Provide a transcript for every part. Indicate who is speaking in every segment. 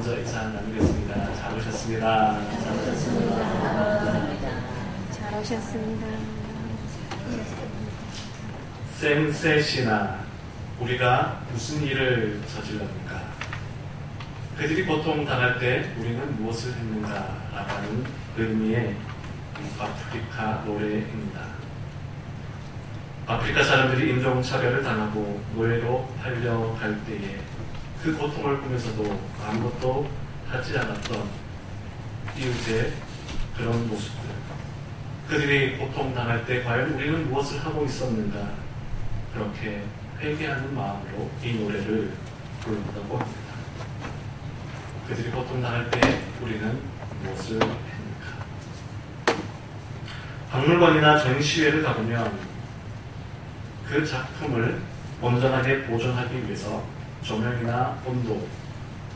Speaker 1: 먼저 인사 나누겠습니다. 잘 오셨습니다.
Speaker 2: 잘 오셨습니다. 잘 오셨습니다.
Speaker 1: 센셋이나 우리가 무슨 일을 저질렀는가? 그들이 고통당할 때 우리는 무엇을 했는가? 라는 의미의 아프리카 노래입니다. 아프리카 사람들이 인종차별을 당하고 노예로 팔려갈 때에 그 고통을 보면서도 아무것도 하지 않았던 이웃의 그런 모습들, 그들이 고통당할 때 과연 우리는 무엇을 하고 있었는가, 그렇게 회개하는 마음으로 이 노래를 부른다고 합니다. 그들이 고통당할 때 우리는 무엇을 했는가? 박물관이나 전시회를 가보면 그 작품을 온전하게 보존하기 위해서 조명이나 온도,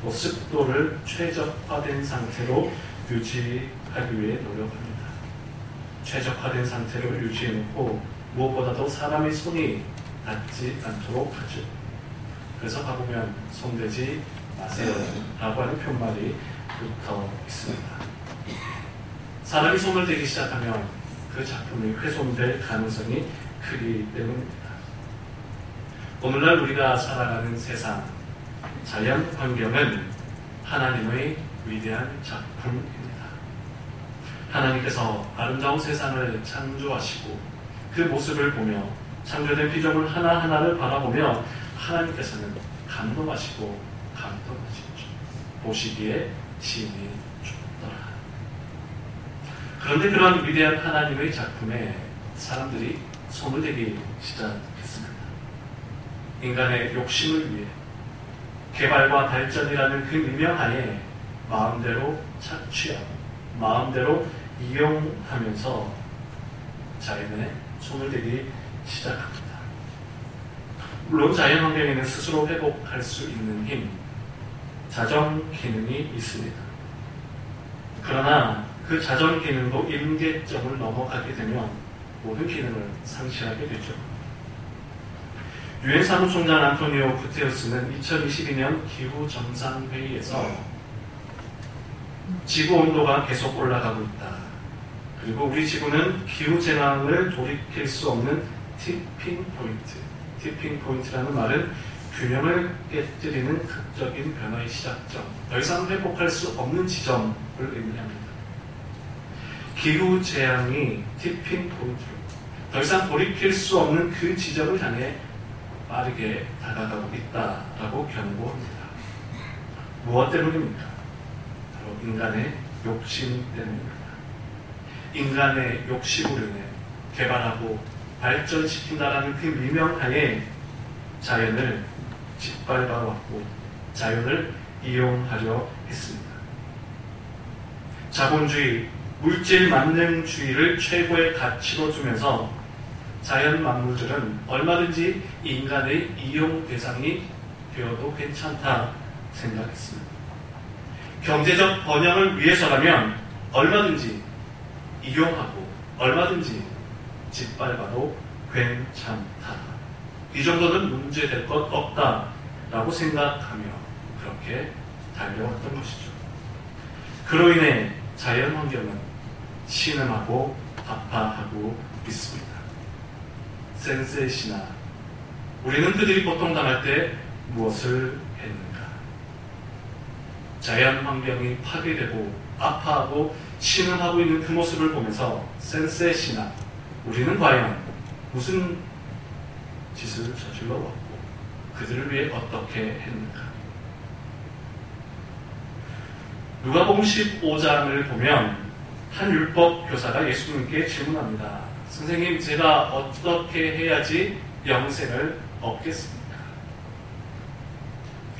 Speaker 1: 또 습도를 최적화된 상태로 유지하기 위해 노력합니다. 최적화된 상태로 유지해놓고 무엇보다도 사람의 손이 닿지 않도록 하죠. 그래서 가보면 손대지 마세요 라고 하는 표말이 붙어 있습니다. 사람이 손을 대기 시작하면 그 작품이 훼손될 가능성이 크기 때문입니다. 오늘날 우리가 살아가는 세상, 자연 환경은 하나님의 위대한 작품입니다. 하나님께서 아름다운 세상을 창조하시고 그 모습을 보며 창조된 피조물 하나하나를 바라보며 하나님께서는 감동하시고 감동하시죠. 보시기에 심히 좋더라. 그런데 그런 위대한 하나님의 작품에 사람들이 손을 대기 시작했습니다. 인간의 욕심을 위해 개발과 발전이라는 그 미명하에 마음대로 착취하고 마음대로 이용하면서 자연에 손을 대기 시작합니다. 물론 자연 환경에는 스스로 회복할 수 있는 힘, 자정 기능이 있습니다. 그러나 그 자정 기능도 임계점을 넘어가게 되면 모든 기능을 상실하게 되죠. 유엔 사무총장 안토니오 구테르스는 2022년 기후정상회의에서 지구 온도가 계속 올라가고 있다. 그리고 우리 지구는 기후재난을 돌이킬 수 없는 티핑 포인트. 티핑 포인트라는 말은 균형을 깨뜨리는 극적인 변화의 시작점, 더 이상 회복할 수 없는 지점을 의미합니다. 기후재앙이 티핑 포인트로 더 이상 돌이킬 수 없는 그 지점을 향해 빠르게 다가가고 있다라고 경고합니다. 무엇 때문입니까? 바로 인간의 욕심 때문입니다. 인간의 욕심으로 인해 개발하고 발전시킨다라는 그 미명하에 자연을 짓밟아왔고 자연을 이용하려 했습니다. 자본주의, 물질 만능주의를 최고의 가치로 두면서 자연 만물들은 얼마든지 인간의 이용 대상이 되어도 괜찮다 생각했습니다. 경제적 번영을 위해서라면 얼마든지 이용하고 얼마든지 짓밟아도 괜찮다. 이 정도는 문제될 것 없다라고 생각하며 그렇게 달려왔던 것이죠. 그로 인해 자연 환경은 신음하고 아파하고 있습니다. 센셋이나 우리는 그들이 고통당할 때 무엇을 했는가? 자연 환경이 파괴되고 아파하고 신음하고 있는 그 모습을 보면서 센셋이나 우리는 과연 무슨 짓을 저질러 왔고 그들을 위해 어떻게 했는가? 누가복음 15장을 보면 한 율법 교사가 예수님께 질문합니다. 선생님, 제가 어떻게 해야지 영생을 얻겠습니까?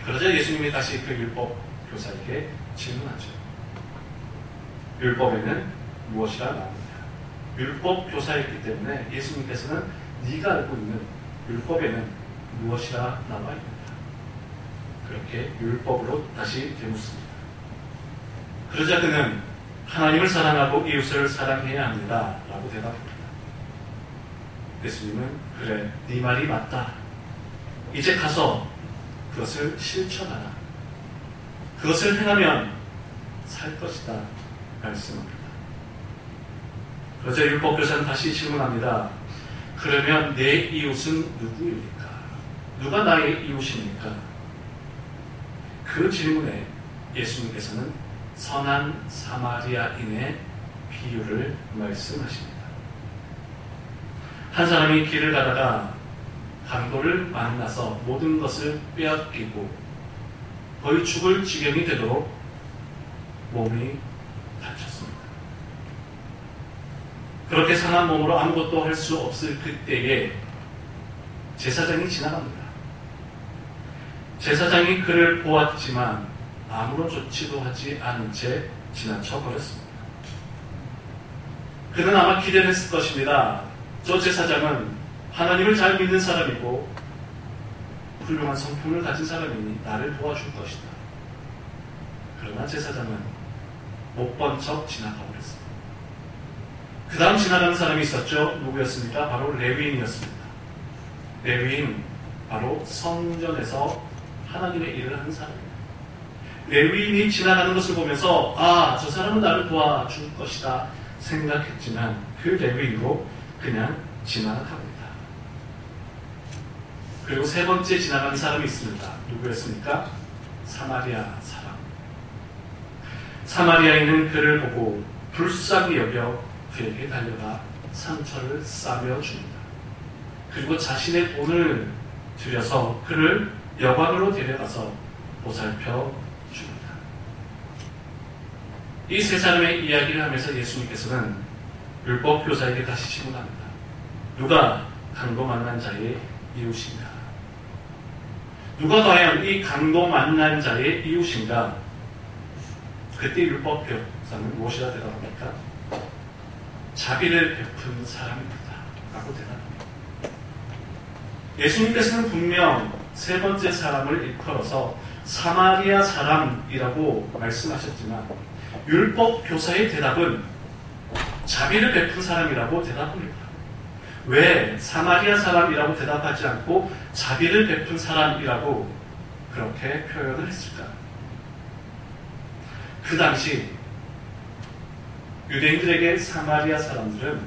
Speaker 1: 그러자 예수님이 다시 그 율법 교사에게 질문하죠. 율법에는 무엇이라 나옵니다. 율법 교사였기 때문에 예수님께서는 네가 알고 있는 율법에는 무엇이라 나와 있는가? 그렇게 율법으로 다시 되묻습니다. 그러자 그는 하나님을 사랑하고 이웃을 사랑해야 합니다 라고 대답합니다. 예수님은 그래, 네 말이 맞다. 이제 가서 그것을 실천하라. 그것을 행하면 살 것이다 말씀합니다. 그러자 율법교사는 다시 질문합니다. 그러면 내 이웃은 누구입니까? 누가 나의 이웃입니까? 그 질문에 예수님께서는 선한 사마리아인의 비유를 말씀하십니다. 한 사람이 길을 가다가 강도를 만나서 모든 것을 빼앗기고 거의 죽을 지경이 되도록 몸이 다쳤습니다. 그렇게 상한 몸으로 아무것도 할 수 없을 그때에 제사장이 지나갑니다. 제사장이 그를 보았지만 아무런 조치도 하지 않은 채 지나쳐 버렸습니다. 그는 아마 기대를 했을 것입니다. 저 제사장은 하나님을 잘 믿는 사람이고 훌륭한 성품을 가진 사람이니 나를 도와줄 것이다. 그러나 제사장은 못 본 척 지나가 버렸습니다. 그 다음 지나가는 사람이 있었죠. 누구였습니까? 바로 레위인이었습니다. 레위인, 바로 성전에서 하나님의 일을 하는 사람입니다. 레위인이 지나가는 것을 보면서 저 사람은 나를 도와줄 것이다 생각했지만 그 레위인으로 그냥 지나갑니다. 그리고 세 번째 지나가는 사람이 있습니다. 누구였습니까? 사마리아 사람. 사마리아인은 그를 보고 불쌍히 여겨 그에게 달려가 상처를 싸며 줍니다. 그리고 자신의 돈을 들여서 그를 여관으로 데려가서 보살펴 줍니다. 이 세 사람의 이야기를 하면서 예수님께서는 율법 교사에게 다시 질문합니다. 누가 강도 만난 자의 이웃인가? 누가 과연 이 강도 만난 자의 이웃인가? 그때 율법 교사는 무엇이라 대답합니까? 자비를 베푼 사람입니다. 라고 대답합니다. 예수님께서는 분명 세 번째 사람을 일컬어서 사마리아 사람이라고 말씀하셨지만 율법 교사의 대답은 자비를 베푼 사람이라고 대답합니다. 왜 사마리아 사람이라고 대답하지 않고 자비를 베푼 사람이라고 그렇게 표현을 했을까? 그 당시 유대인들에게 사마리아 사람들은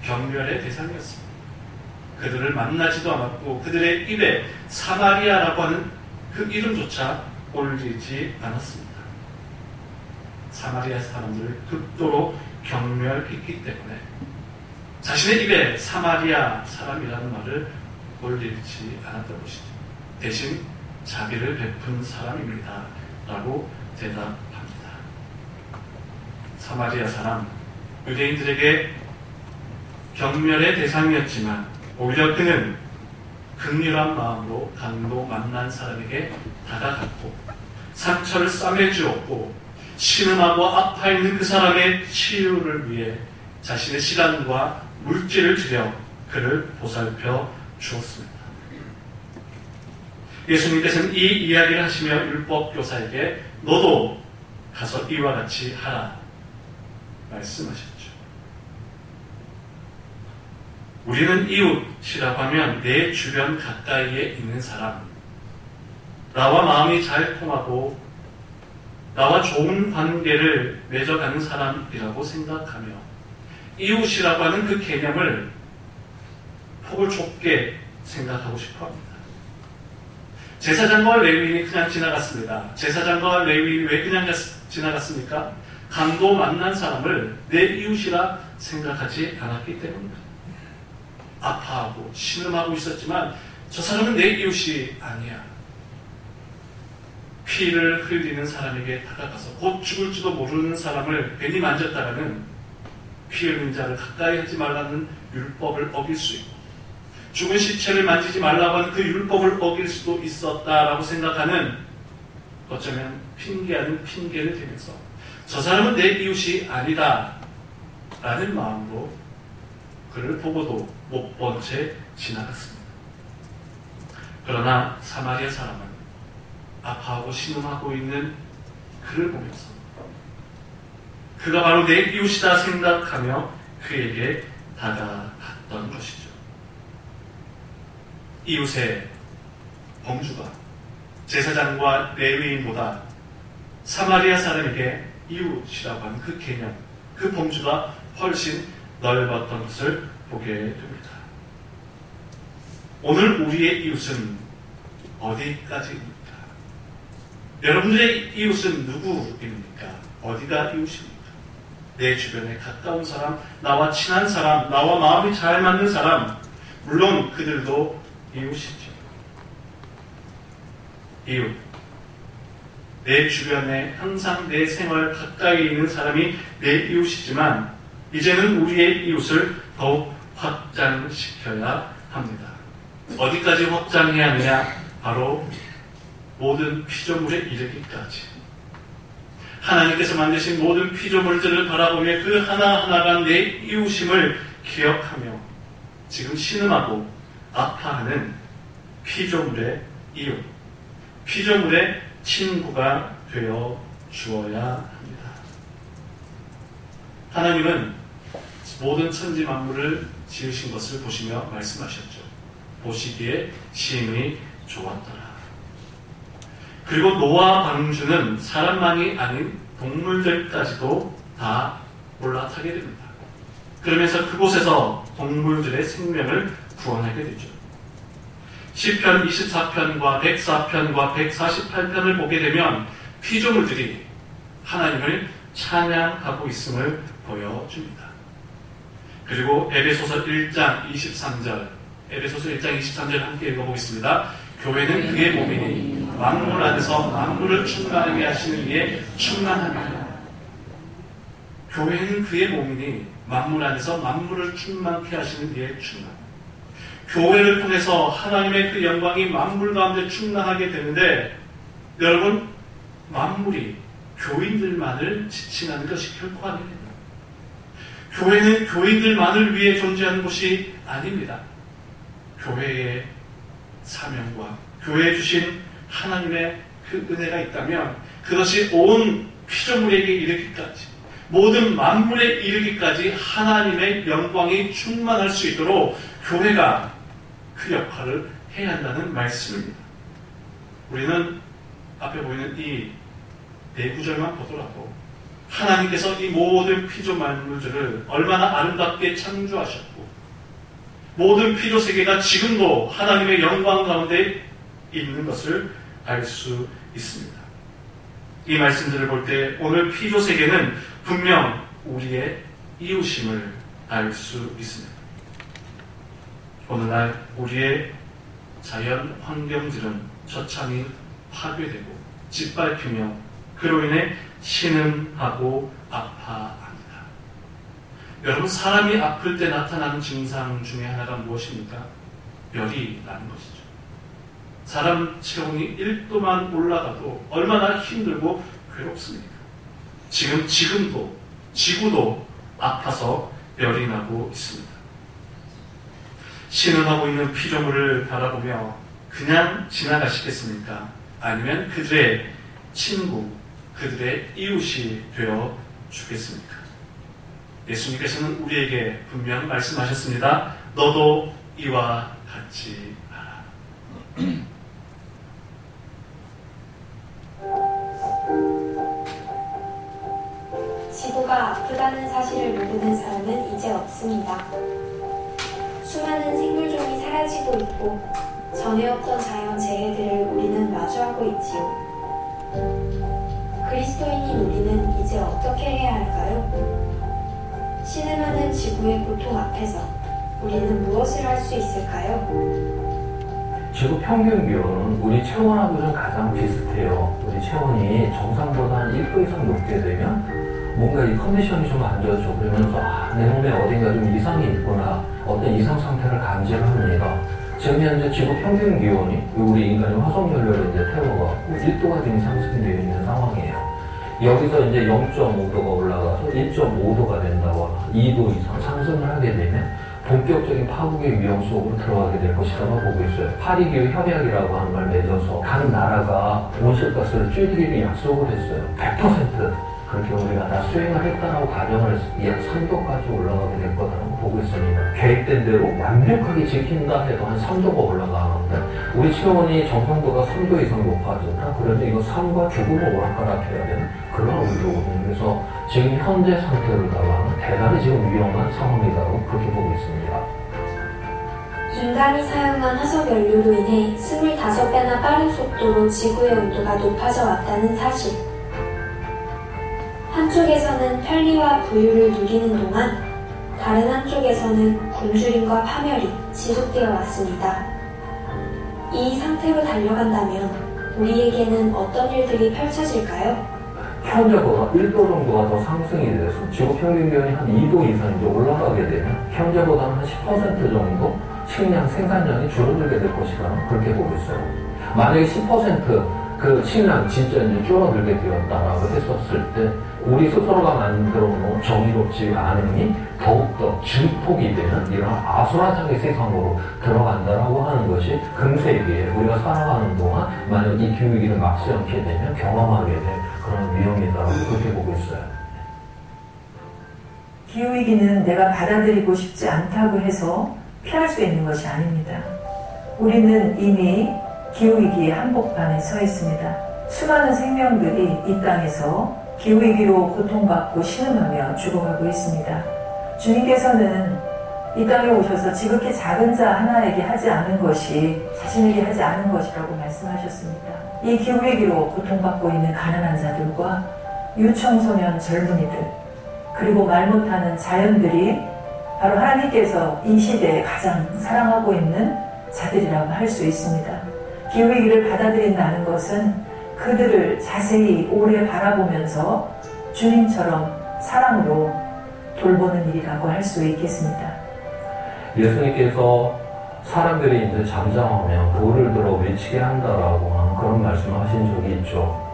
Speaker 1: 경멸의 대상이었습니다. 그들을 만나지도 않았고 그들의 입에 사마리아라고 하는 그 이름조차 올리지 않았습니다. 사마리아 사람들을 극도로 경멸했기 때문에 자신의 입에 사마리아 사람이라는 말을 올리지 않았던 것이죠. 대신 자비를 베푼 사람입니다. 라고 대답합니다. 사마리아 사람, 유대인들에게 경멸의 대상이었지만 오히려 그는 긍휼한 마음으로 강도 만난 사람에게 다가갔고 상처를 싸매주었고 신음하고 아파 있는 그 사람의 치유를 위해 자신의 시간과 물질을 들여 그를 보살펴 주었습니다. 예수님께서는 이 이야기를 하시며 율법교사에게 너도 가서 이와 같이 하라 말씀하셨죠. 우리는 이웃이라고 하면 내 주변 가까이에 있는 사람, 나와 마음이 잘 통하고 나와 좋은 관계를 맺어가는 사람이라고 생각하며 이웃이라고 하는 그 개념을 폭을 좁게 생각하고 싶어 합니다. 제사장과 레위인이 그냥 지나갔습니다. 제사장과 레위인이 왜 그냥 지나갔습니까? 강도 만난 사람을 내 이웃이라 생각하지 않았기 때문입니다. 아파하고 신음하고 있었지만 저 사람은 내 이웃이 아니야. 피를 흘리는 사람에게 다가가서 곧 죽을지도 모르는 사람을 괜히 만졌다가는 피 흘린 자를 가까이 하지 말라는 율법을 어길 수 있고 죽은 시체를 만지지 말라고 하는 그 율법을 어길 수도 있었다라고 생각하는 어쩌면 핑계하는 핑계를 대면서 저 사람은 내 이웃이 아니다 라는 마음으로 그를 보고도 못 본 채 지나갔습니다. 그러나 사마리아 사람은 아파하고 신음하고 있는 그를 보면서 그가 바로 내 이웃이다 생각하며 그에게 다가갔던 것이죠. 이웃의 범주가 제사장과 레위인보다 사마리아 사람에게 이웃이라고 하는 그 개념, 그 범주가 훨씬 넓었던 것을 보게 됩니다. 오늘 우리의 이웃은 어디까지입니까? 여러분들의 이웃은 누구입니까? 어디가 이웃입니까? 내 주변에 가까운 사람, 나와 친한 사람, 나와 마음이 잘 맞는 사람, 물론 그들도 이웃이죠. 이웃. 내 주변에 항상 내 생활 가까이 있는 사람이 내 이웃이지만 이제는 우리의 이웃을 더욱 확장시켜야 합니다. 어디까지 확장해야 하느냐? 바로 모든 피조물에 이르기까지. 하나님께서 만드신 모든 피조물들을 바라보며 그 하나하나가 내 이웃임을 기억하며 지금 신음하고 아파하는 피조물의 이웃, 피조물의 친구가 되어 주어야 합니다. 하나님은 모든 천지 만물을 지으신 것을 보시며 말씀하셨죠. 보시기에 심히 좋았더라. 그리고 노아 방주는 사람만이 아닌 동물들까지도 다 올라타게 됩니다. 그러면서 그곳에서 동물들의 생명을 구원하게 되죠. 시편 24편과 104편과 148편을 보게 되면 피조물들이 하나님을 찬양하고 있음을 보여줍니다. 그리고 에베소서 1장 23절, 에베소서 1장 23절 함께 읽어보겠습니다. 교회는 그의 몸이니 만물 안에서 만물을 충만하게 하시는 이에 충만합니다. 교회는 그의 몸이니 만물 안에서 만물을 충만케 하시는 이에 충만. 교회를 통해서 하나님의 그 영광이 만물 가운데 충만하게 되는데 여러분, 만물이 교인들만을 지칭하는 것이 결코 아닙니다. 교회는 교인들만을 위해 존재하는 곳이 아닙니다. 교회의 사명과 교회에 주신 하나님의 그 은혜가 있다면 그것이 온 피조물에게 이르기까지, 모든 만물에 이르기까지 하나님의 영광이 충만할 수 있도록 교회가 그 역할을 해야 한다는 말씀입니다. 우리는 앞에 보이는 이 네 구절만 보더라도 하나님께서 이 모든 피조 만물들을 얼마나 아름답게 창조하셨고 모든 피조 세계가 지금도 하나님의 영광 가운데 있는 것을 알 수 있습니다. 이 말씀들을 볼 때 오늘 피조 세계는 분명 우리의 이웃임을 알 수 있습니다. 오늘날 우리의 자연 환경들은 처참히 파괴되고 짓밟히며 그로 인해 신음하고 아파합니다. 여러분, 사람이 아플 때 나타나는 증상 중에 하나가 무엇입니까? 열이 나는 것이죠. 사람 체온이 1도만 올라가도 얼마나 힘들고 괴롭습니까? 지금도 지구도 아파서 열이 나고 있습니다. 신음하고 있는 피조물을 바라보며 그냥 지나가시겠습니까? 아니면 그들의 친구, 그들의 이웃이 되어 주겠습니까? 예수님께서는 우리에게 분명 말씀하셨습니다. 너도 이와 같이 하라.
Speaker 3: 지구가 아프다는 사실을 모르는 사람은 이제 없습니다. 수많은 생물종이 사라지고 있고 전에 없던 자연재해들을 우리는 마주하고 있지요. 그리스도인인 우리는 이제 어떻게 해야 할까요? 신음하는 지구의 고통 앞에서 우리는 무엇을 할 수 있을까요?
Speaker 4: 지구 평균 기온은 우리 체온하고는 가장 비슷해요. 우리 체온이 정상보다 한 1도 이상 높게 되면 뭔가 이 컨디션이 좀 안 좋아져. 그러면서 내 몸에 어딘가 좀 이상이 있구나, 어떤 이상 상태를 감지합니다. 지금 현재 지구 평균 기온이 우리 인간의 화석연료를 이제 태워갖고 1도가 지금 상승되어 있는 상황이에요. 여기서 이제 0.5도가 올라가서 1.5도가 된다거나 2도 이상 상승을 하게 되면 본격적인 파국의 위험 속으로 들어가게 될 것이라고 보고 있어요. 파리기후 협약이라고 하는 걸 맺어서 각 나라가 온실가스를 줄이기로 약속을 했어요. 100% 그렇게 우리가 다 수행을 했다라고 가정을 해서 약 선도까지 올라가게 될 거라고 보고 있습니다. 계획된 대로 완벽하게 지킨다 해도 한 3도가 올라가는데 우리 체온이 정상도가 3도 이상 높아진다? 그래도 이거 삶과 죽음을 오락가락해야 되는 그런 의도거든요. 그래서 지금 현재 상태로다가 대단히 지금 위험한 상황이라고 그렇게 보고 있습니다.
Speaker 3: 인간이 사용한 화석 연료로 인해 25배나 빠른 속도로 지구의 온도가 높아져 왔다는 사실. 한쪽에서는 편리와 부유를 누리는 동안 다른 한쪽에서는 굶주림과 파멸이 지속되어 왔습니다. 이 상태로 달려간다면 우리에게는 어떤 일들이 펼쳐질까요?
Speaker 4: 현재보다 1도 정도가 더 상승이 돼서 지구 평균 기온이 한 2도 이상 이제 올라가게 되면 현재보다는 한 10% 정도 식량 생산량이 줄어들게 될 것이라는 그렇게 보고 있어요. 만약에 10% 그 식량 진짜 이제 줄어들게 되었다라고 했었을 때 우리 스스로가 만들어 놓은 정의롭지 않음이 더욱더 증폭이 되는 이런 아수라장의 세상으로 들어간다라고 하는 것이 금세기에 우리가 살아가는 동안 만약 이 기후위기를 막지 않게 되면 경험하게 될 그런 위험이다라고 그렇게 보고 있어요.
Speaker 5: 기후위기는 내가 받아들이고 싶지 않다고 해서 피할 수 있는 것이 아닙니다. 우리는 이미 기후위기의 한복판에 서 있습니다. 수많은 생명들이 이 땅에서 기후위기로 고통받고 신음하며 죽어가고 있습니다. 주님께서는 이 땅에 오셔서 지극히 작은 자 하나에게 하지 않은 것이 자신에게 하지 않은 것이라고 말씀하셨습니다. 이 기후위기로 고통받고 있는 가난한 자들과 유청소년 젊은이들 그리고 말 못하는 자연들이 바로 하나님께서 이 시대에 가장 사랑하고 있는 자들이라고 할 수 있습니다. 기후위기를 받아들인다는 것은 그들을 자세히 오래 바라보면서 주님처럼 사랑으로 돌보는 일이라고 할 수 있겠습니다.
Speaker 4: 예수님께서 사람들이 이제 잠잠하면 돌을 들어 외치게 한다라고 하는 그런 말씀을 하신 적이 있죠.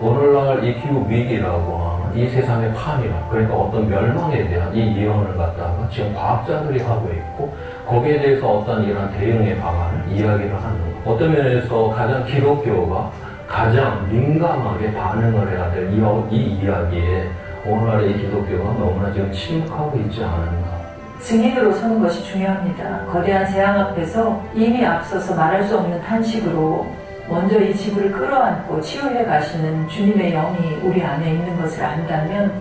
Speaker 4: 오늘날 이 기후 위기라고 하는 이 세상의 파멸, 그러니까 어떤 멸망에 대한 이 예언을 갖다가 지금 과학자들이 하고 있고 거기에 대해서 어떤 이런 대응의 방안을 이야기를 하는 것. 어떤 면에서 가장 기독교가 가장 민감하게 반응을 해야 될 이 이야기에 오늘날의 이 기독교가 너무나 지금 침묵하고 있지 않은가.
Speaker 5: 증인으로 서는 것이 중요합니다. 거대한 재앙 앞에서 이미 앞서서 말할 수 없는 탄식으로 먼저 이 지구를 끌어안고 치유해 가시는 주님의 영이 우리 안에 있는 것을 안다면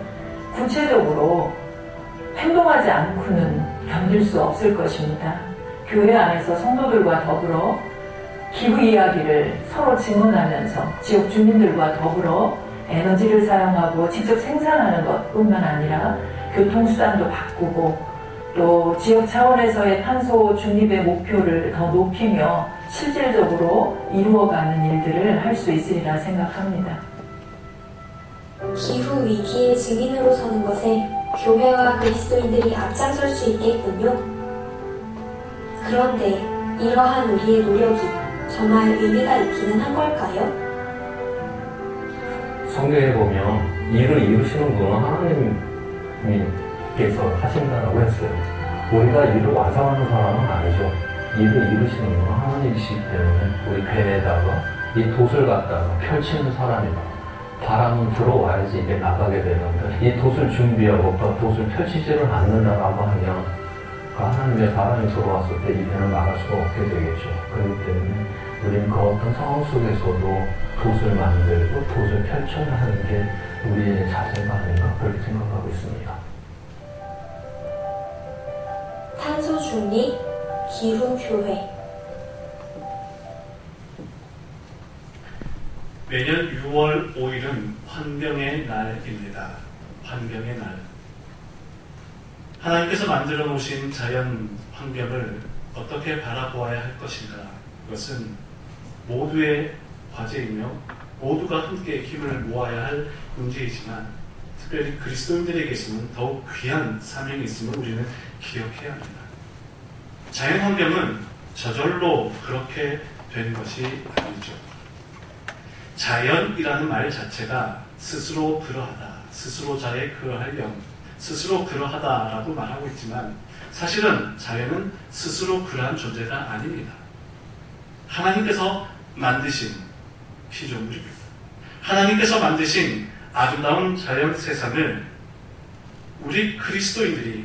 Speaker 5: 구체적으로 행동하지 않고는 견딜 수 없을 것입니다. 교회 안에서 성도들과 더불어 기후 이야기를 서로 증언하면서 지역 주민들과 더불어 에너지를 사용하고 직접 생산하는 것뿐만 아니라 교통수단도 바꾸고 또 지역 차원에서의 탄소 중립의 목표를 더 높이며 실질적으로 이루어가는 일들을 할 수 있으리라 생각합니다.
Speaker 3: 기후 위기의 증인으로 서는 것에 교회와 그리스도인들이 앞장설 수 있겠군요. 그런데 이러한 우리의 노력이 정말 의미가 있기는 한 걸까요?
Speaker 4: 성경에 보면 일을 이루시는 분은 하나님께서 하신다라고 했어요. 우리가 일을 완성하는 사람은 아니죠. 일을 이루시는 분은 하나님이시기 때문에 우리 배에다가 이 돛을 갖다가 펼치는 사람이다. 바람은 들어와야지 이게 나가게 되는데 이 돛을 준비하고 돛을 펼치지를 않는다라고 하면 그 하나님의 바람이 들어왔을 때 이 배는 나갈 수가 없게 되겠죠. 그렇기 때문에 우리는 그 어떤 상황 속에서도 돛을 만들고 돛을 펼쳐야 하는 게 우리의 자세가 아닌가 그렇게 생각하고 있습니다.
Speaker 3: 탄소 중립, 기후 교회.
Speaker 1: 매년 6월 5일은 환경의 날입니다. 환경의 날. 하나님께서 만들어 놓으신 자연 환경을 어떻게 바라보아야 할 것인가. 그것은 모두의 과제이며 모두가 함께 힘을 모아야 할 문제이지만 특별히 그리스도인들에게서는 더욱 귀한 사명이 있음을 우리는 기억해야 합니다. 자연 환경은 저절로 그렇게 된 것이 아니죠. 자연이라는 말 자체가 스스로 그러하다, 스스로 자의 그러할 영, 스스로 그러하다라고 말하고 있지만 사실은 자연은 스스로 그러한 존재가 아닙니다. 하나님께서 만드신 피조물입니다. 하나님께서 만드신 아름다운 자연 세상을 우리 그리스도인들이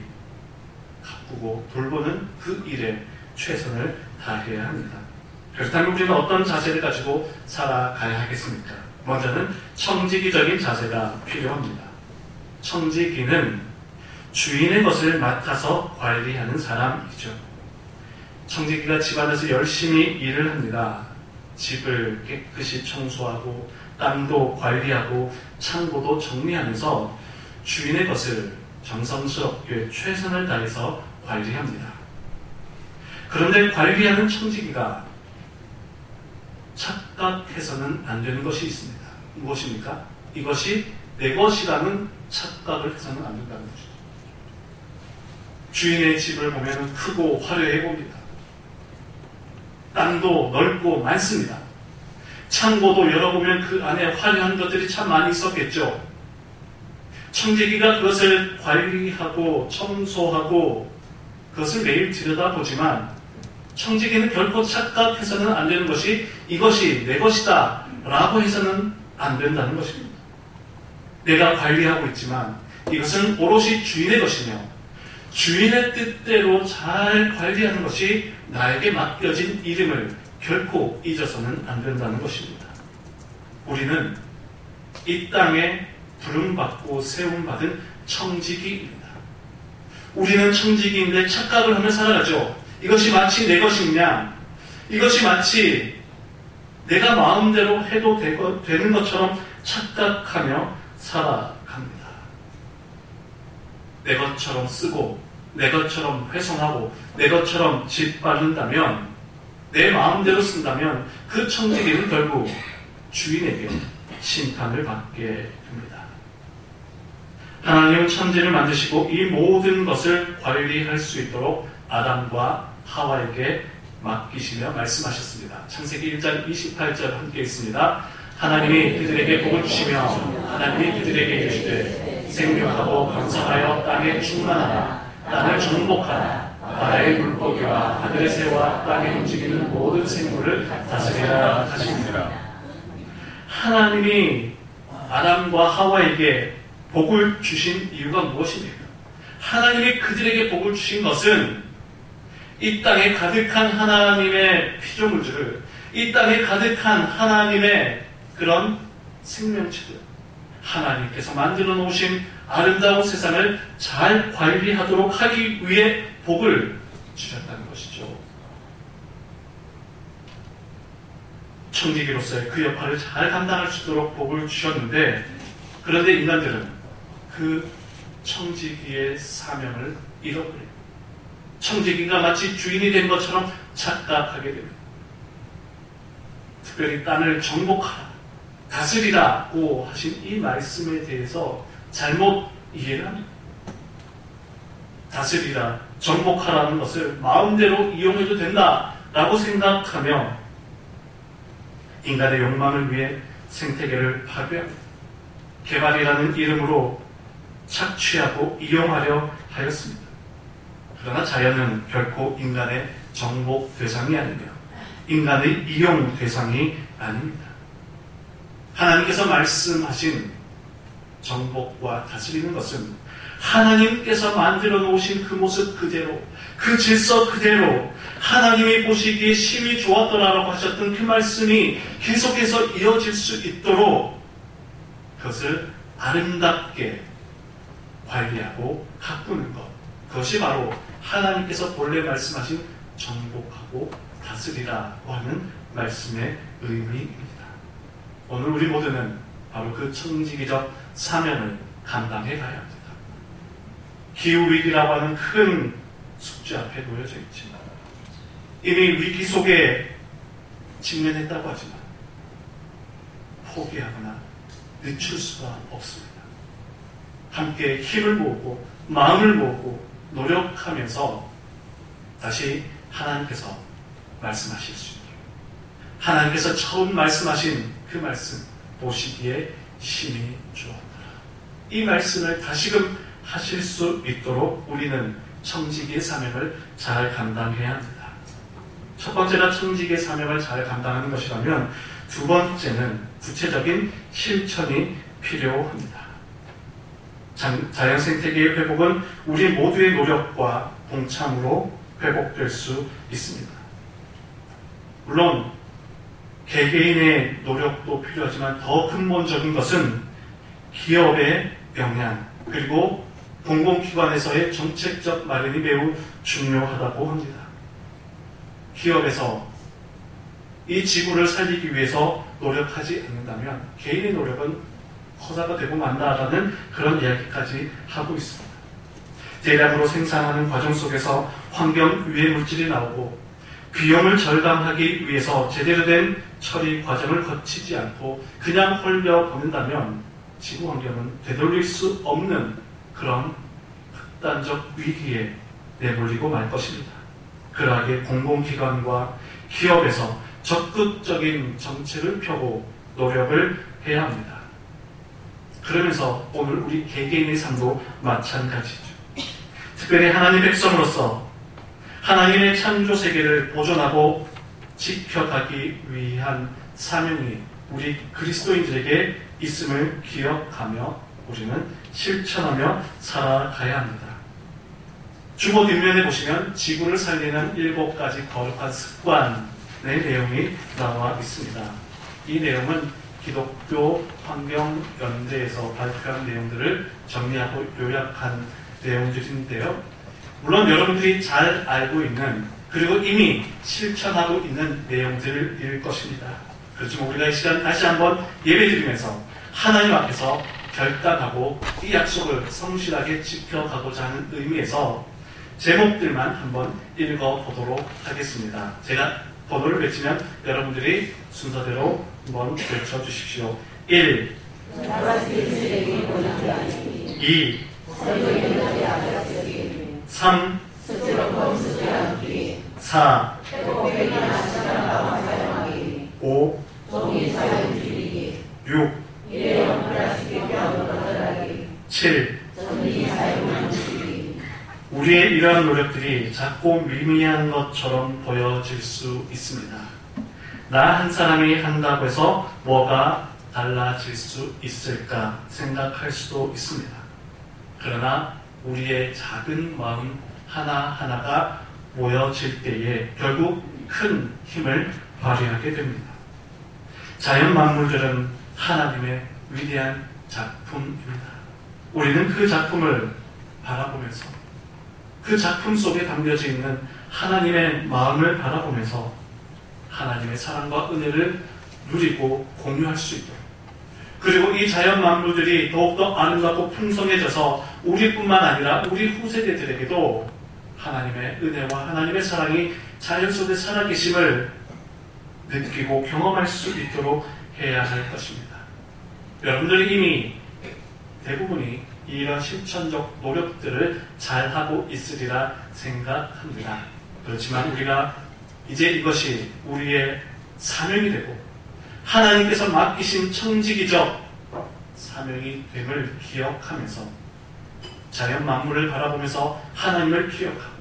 Speaker 1: 가꾸고 돌보는 그 일에 최선을 다해야 합니다. 그렇다면 우리는 어떤 자세를 가지고 살아가야 하겠습니까? 먼저는 청지기적인 자세가 필요합니다. 청지기는 주인의 것을 맡아서 관리하는 사람이죠. 청지기가 집안에서 열심히 일을 합니다. 집을 깨끗이 청소하고 땅도 관리하고 창고도 정리하면서 주인의 것을 정성스럽게 최선을 다해서 관리합니다. 그런데 관리하는 청지기가 착각해서는 안 되는 것이 있습니다. 무엇입니까? 이것이 내 것이라는 착각을 해서는 안 된다는 것이죠. 주인의 집을 보면 크고 화려해 보입니다. 땅도 넓고 많습니다. 창고도 열어보면 그 안에 화려한 것들이 참 많이 있었겠죠. 청지기가 그것을 관리하고 청소하고 그것을 매일 들여다보지만 청지기는 결코 착각해서는 안 되는 것이 이것이 내 것이다 라고 해서는 안 된다는 것입니다. 내가 관리하고 있지만 이것은 오롯이 주인의 것이며 주인의 뜻대로 잘 관리하는 것이 나에게 맡겨진 일임을 결코 잊어서는 안 된다는 것입니다. 우리는 이 땅에 부름받고 세움받은 청지기입니다. 우리는 청지기인데 착각을 하며 살아가죠. 이것이 마치 내 것이냐, 이것이 마치 내가 마음대로 해도 되는 것처럼 착각하며 살아갑니다. 내 것처럼 쓰고 내 것처럼 훼손하고 내 것처럼 짓밟는다면, 내 마음대로 쓴다면 그 청지기는 결국 주인에게 심판을 받게 됩니다. 하나님은 천지를 만드시고 이 모든 것을 관리할 수 있도록 아담과 하와에게 맡기시며 말씀하셨습니다. 창세기 1장 28절 함께 있습니다. 하나님이 그들에게 복을 주시며 하나님이 그들에게 이르시되 생명하고 번성하여 땅에 충만하라. 땅을 정복하라. 바다의 물고기와 하늘의 새와 땅에 움직이는 모든 생물을 다스리라 하십니다. 하나님이 아담과 하와에게 복을 주신 이유가 무엇입니까? 하나님이 그들에게 복을 주신 것은 이 땅에 가득한 하나님의 피조물들을, 이 땅에 가득한 하나님의 그런 생명체들, 하나님께서 만들어 놓으신 아름다운 세상을 잘 관리하도록 하기 위해 복을 주셨다는 것이죠. 청지기로서의 그 역할을 잘 감당할 수 있도록 복을 주셨는데, 그런데 인간들은 그 청지기의 사명을 잃어버려요. 청지기가 마치 주인이 된 것처럼 착각하게 됩니다. 특별히 땅을 정복하라, 다스리라고 하신 이 말씀에 대해서 잘못 이해를 합니다. 다스리라, 정복하라는 것을 마음대로 이용해도 된다라고 생각하며 인간의 욕망을 위해 생태계를 파괴합니다. 개발이라는 이름으로 착취하고 이용하려 하였습니다. 그러나 자연은 결코 인간의 정복 대상이 아니며 인간의 이용 대상이 아닙니다. 하나님께서 말씀하신 정복과 다스리는 것은 하나님께서 만들어 놓으신 그 모습 그대로, 그 질서 그대로 하나님이 보시기에 심히 좋았더라라고 하셨던 그 말씀이 계속해서 이어질 수 있도록 그것을 아름답게 관리하고 가꾸는 것, 그것이 바로 하나님께서 본래 말씀하신 정복하고 다스리라고 하는 말씀의 의미입니다. 오늘 우리 모두는 바로 그 청지기적 사명을 감당해 가야 합니다. 기후위기라고 하는 큰 숙제 앞에 놓여져 있지만, 이미 위기 속에 직면했다고 하지만 포기하거나 늦출 수가 없습니다. 함께 힘을 모으고 마음을 모으고 노력하면서 다시 하나님께서 말씀하실 수 있도록, 하나님께서 처음 말씀하신 그 말씀, 보시기에 심히 좋았더라, 이 말씀을 다시금 하실 수 있도록 우리는 청지기의 사명을 잘 감당해야 합니다. 첫 번째가 청지기의 사명을 잘 감당하는 것이라면, 두 번째는 구체적인 실천이 필요합니다. 자연 생태계의 회복은 우리 모두의 노력과 동참으로 회복될 수 있습니다. 물론 개개인의 노력도 필요하지만 더 근본적인 것은 기업의 역량 그리고 공공기관에서의 정책적 마련이 매우 중요하다고 합니다. 기업에서 이 지구를 살리기 위해서 노력하지 않는다면 개인의 노력은 허사가 되고 만다라는 그런 이야기까지 하고 있습니다. 대량으로 생산하는 과정 속에서 환경 유해 물질이 나오고 비용을 절감하기 위해서 제대로 된 처리 과정을 거치지 않고 그냥 헐려버린다면 지구 환경은 되돌릴 수 없는 그런 극단적 위기에 내몰리고 말 것입니다. 그러하게 공공기관과 기업에서 적극적인 정책을 펴고 노력을 해야 합니다. 그러면서 오늘 우리 개개인의 삶도 마찬가지죠. 특별히 하나님 백성으로서 하나님의 창조 세계를 보존하고 지켜가기 위한 사명이 우리 그리스도인들에게 있음을 기억하며 우리는 실천하며 살아가야 합니다. 주보 뒷면에 보시면 지구를 살리는 7가지 거룩한 습관의 내용이 나와 있습니다. 이 내용은 기독교 환경연대에서 발표한 내용들을 정리하고 요약한 내용들인데요. 물론 여러분들이 잘 알고 있는 그리고 이미 실천하고 있는 내용들일 것입니다. 그렇지만 우리가 이 시간 다시 한번 예배드리면서 하나님 앞에서 결단하고 이 약속을 성실하게 지켜가고자 하는 의미에서 제목들만 한번 읽어보도록 하겠습니다. 제가 번호를 외치면 여러분들이 순서대로 한번 외쳐주십시오. 1, 2, 3, 4, 5, 6, 7. 우리의 이러한 노력들이 작고 미미한 것처럼 보여질 수 있습니다. 나 한 사람이 한다고 해서 뭐가 달라질 수 있을까 생각할 수도 있습니다. 그러나 우리의 작은 마음 하나하나가 모여질 때에 결국 큰 힘을 발휘하게 됩니다. 자연 만물들은 하나님의 위대한 작품입니다. 우리는 그 작품을 바라보면서 그 작품 속에 담겨져 있는 하나님의 마음을 바라보면서 하나님의 사랑과 은혜를 누리고 공유할 수 있도록, 그리고 이 자연 만물들이 더욱더 아름답고 풍성해져서 우리뿐만 아니라 우리 후세대들에게도 하나님의 은혜와 하나님의 사랑이 자연 속에 살아계심을 느끼고 경험할 수 있도록 해야 할 것입니다. 여러분들이 이미 대부분이 이런 실천적 노력들을 잘하고 있으리라 생각합니다. 그렇지만 우리가 이제 이것이 우리의 사명이 되고 하나님께서 맡기신 청지기적 사명이 됨을 기억하면서 자연 만물을 바라보면서 하나님을 기억하고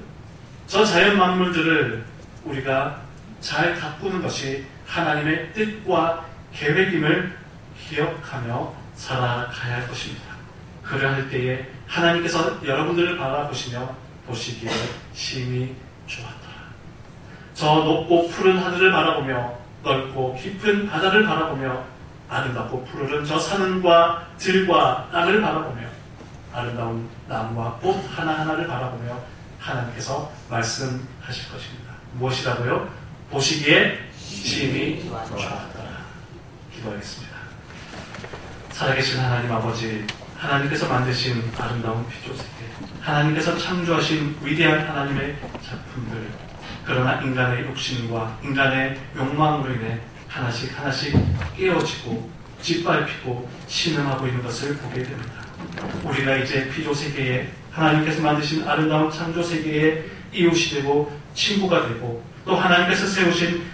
Speaker 1: 저 자연 만물들을 우리가 잘 가꾸는 것이 하나님의 뜻과 계획임을 기억하며 살아가야 할 것입니다. 그러할 때에 하나님께서 여러분들을 바라보시며 보시기에 심히 좋았더라. 저 높고 푸른 하늘을 바라보며 넓고 깊은 바다를 바라보며 아름답고 푸르른 저 산과 들과 땅을 바라보며 아름다운 나무와 꽃 하나하나를 바라보며 하나님께서 말씀하실 것입니다. 무엇이라고요? 보시기에 심히 좋았더라. 기도하겠습니다. 살아계신 하나님 아버지, 하나님께서 만드신 아름다운 피조세계, 하나님께서 창조하신 위대한 하나님의 작품들, 그러나 인간의 욕심과 인간의 욕망으로 인해 하나씩 하나씩 깨어지고 짓밟히고 신음하고 있는 것을 보게 됩니다. 우리가 이제 피조세계에 하나님께서 만드신 아름다운 창조세계의 이웃이 되고 친구가 되고 또 하나님께서 세우신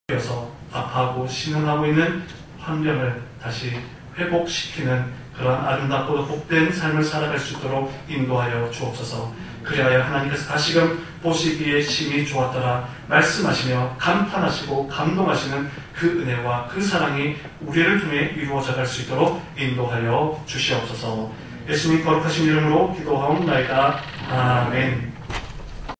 Speaker 1: 척이어서 아파하고 신음하고 있는 환경을 다시 회복시키는 그런 아름답고 복된 삶을 살아갈 수 있도록 인도하여 주옵소서. 그리하여 하나님께서 다시금 보시기에 심히 좋았더라 말씀하시며 감탄하시고 감동하시는 그 은혜와 그 사랑이 우리를 통해 이루어져 갈 수 있도록 인도하여 주시옵소서. 예수님 거룩하신 이름으로 기도하옵나이다. 아멘.